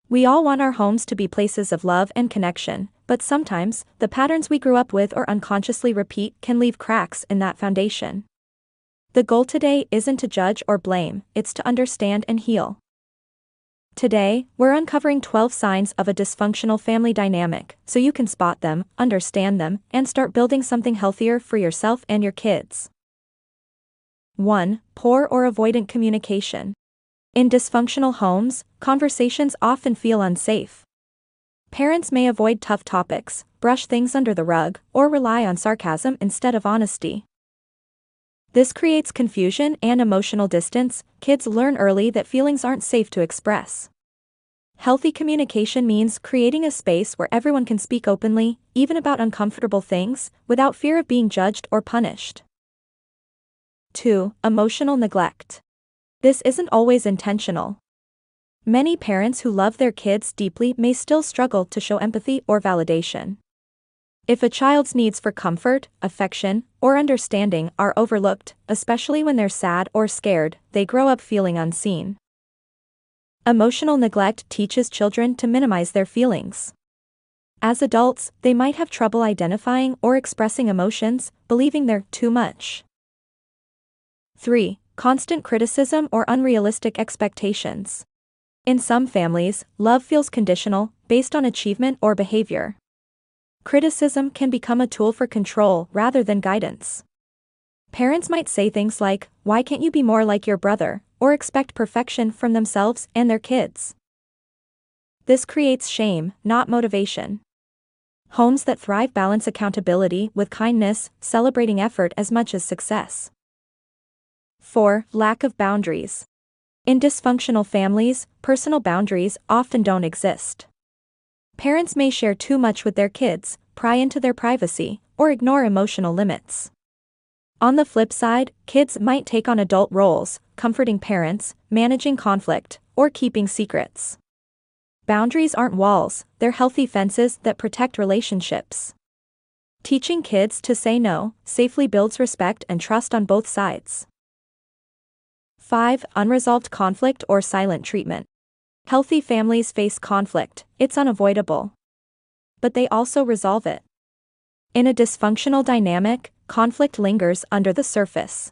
We all want our homes to be places of love and connection, but sometimes, the patterns we grew up with or unconsciously repeat can leave cracks in that foundation. The goal today isn't to judge or blame, it's to understand and heal. Today, we're uncovering 12 signs of a dysfunctional family dynamic, so you can spot them, understand them, and start building something healthier for yourself and your kids. 1. Poor or avoidant communication. In dysfunctional homes, conversations often feel unsafe. Parents may avoid tough topics, brush things under the rug, or rely on sarcasm instead of honesty. This creates confusion and emotional distance. Kids learn early that feelings aren't safe to express. Healthy communication means creating a space where everyone can speak openly, even about uncomfortable things, without fear of being judged or punished. 2. Emotional neglect. This isn't always intentional. Many parents who love their kids deeply may still struggle to show empathy or validation. If a child's needs for comfort, affection, or understanding are overlooked, especially when they're sad or scared, they grow up feeling unseen. Emotional neglect teaches children to minimize their feelings. As adults, they might have trouble identifying or expressing emotions, believing they're too much. 3. Constant criticism or unrealistic expectations. In some families, love feels conditional, based on achievement or behavior. Criticism can become a tool for control rather than guidance. Parents might say things like, "Why can't you be more like your brother?" or expect perfection from themselves and their kids. This creates shame, not motivation. Homes that thrive balance accountability with kindness, celebrating effort as much as success. 4. Lack of boundaries. In dysfunctional families, personal boundaries often don't exist. Parents may share too much with their kids, pry into their privacy, or ignore emotional limits. On the flip side, kids might take on adult roles, comforting parents, managing conflict, or keeping secrets. Boundaries aren't walls, they're healthy fences that protect relationships. Teaching kids to say no safely builds respect and trust on both sides. 5. Unresolved conflict or silent treatment. Healthy families face conflict, it's unavoidable. But they also resolve it. In a dysfunctional dynamic, conflict lingers under the surface.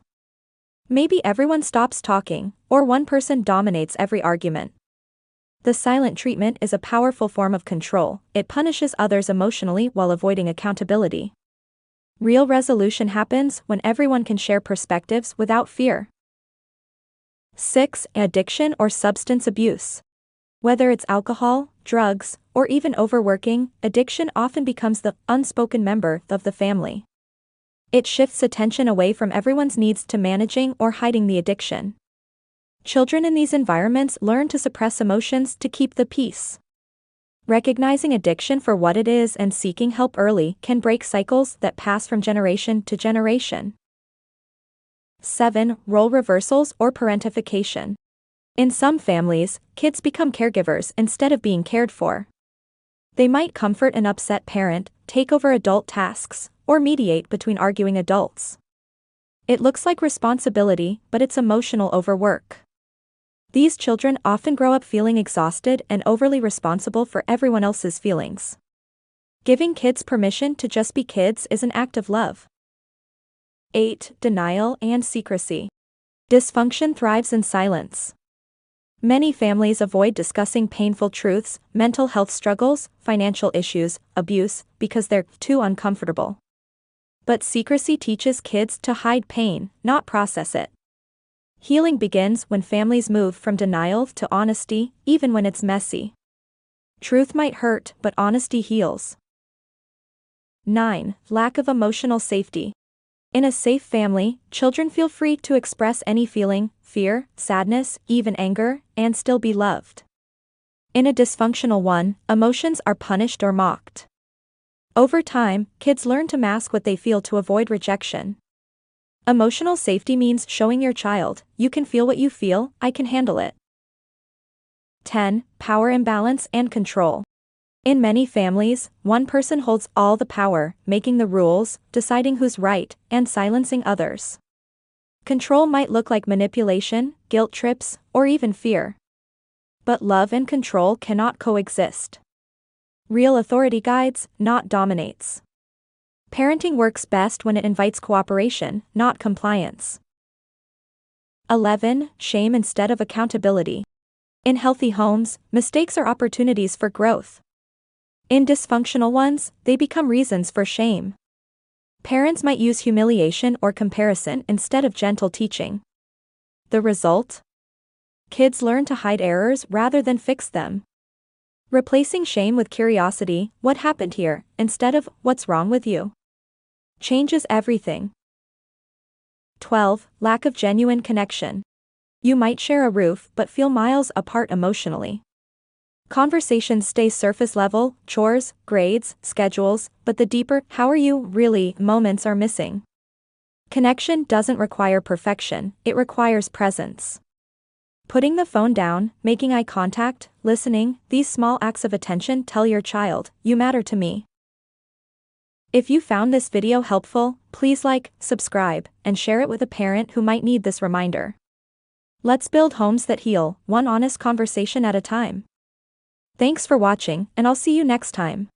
Maybe everyone stops talking, or one person dominates every argument. The silent treatment is a powerful form of control. It punishes others emotionally while avoiding accountability. Real resolution happens when everyone can share perspectives without fear. 6. Addiction or substance abuse. Whether it's alcohol, drugs, or even overworking, addiction often becomes the unspoken member of the family. It shifts attention away from everyone's needs to managing or hiding the addiction. Children in these environments learn to suppress emotions to keep the peace. Recognizing addiction for what it is and seeking help early can break cycles that pass from generation to generation. 7. Role reversals or parentification. In some families, kids become caregivers instead of being cared for. They might comfort an upset parent, take over adult tasks, or mediate between arguing adults. It looks like responsibility, but it's emotional overwork. These children often grow up feeling exhausted and overly responsible for everyone else's feelings. Giving kids permission to just be kids is an act of love. 8. Denial and secrecy. Dysfunction thrives in silence. Many families avoid discussing painful truths, mental health struggles, financial issues, abuse, because they're too uncomfortable. But secrecy teaches kids to hide pain, not process it. Healing begins when families move from denial to honesty, even when it's messy. Truth might hurt, but honesty heals. 9. Lack of emotional safety. In a safe family, children feel free to express any feeling, fear, sadness, even anger, and still be loved. In a dysfunctional one, emotions are punished or mocked. Over time, kids learn to mask what they feel to avoid rejection. Emotional safety means showing your child, "You can feel what you feel, I can handle it." 10. Power imbalance and control. In many families, one person holds all the power, making the rules, deciding who's right, and silencing others. Control might look like manipulation, guilt trips, or even fear. but love and control cannot coexist. Real authority guides, not dominates. Parenting works best when it invites cooperation, not compliance. 11. Shame instead of accountability. In healthy homes, mistakes are opportunities for growth. In dysfunctional ones, they become reasons for shame. Parents might use humiliation or comparison instead of gentle teaching. The result? Kids learn to hide errors rather than fix them. Replacing shame with curiosity, what happened here, instead of, what's wrong with you? Changes everything. 12. Lack of genuine connection. You might share a roof but feel miles apart emotionally. Conversations stay surface level, chores, grades, schedules, but the deeper, how are you, really, moments are missing. Connection doesn't require perfection, it requires presence. Putting the phone down, making eye contact, listening, these small acts of attention tell your child, you matter to me. If you found this video helpful, please like, subscribe, and share it with a parent who might need this reminder. Let's build homes that heal, one honest conversation at a time. Thanks for watching, and I'll see you next time.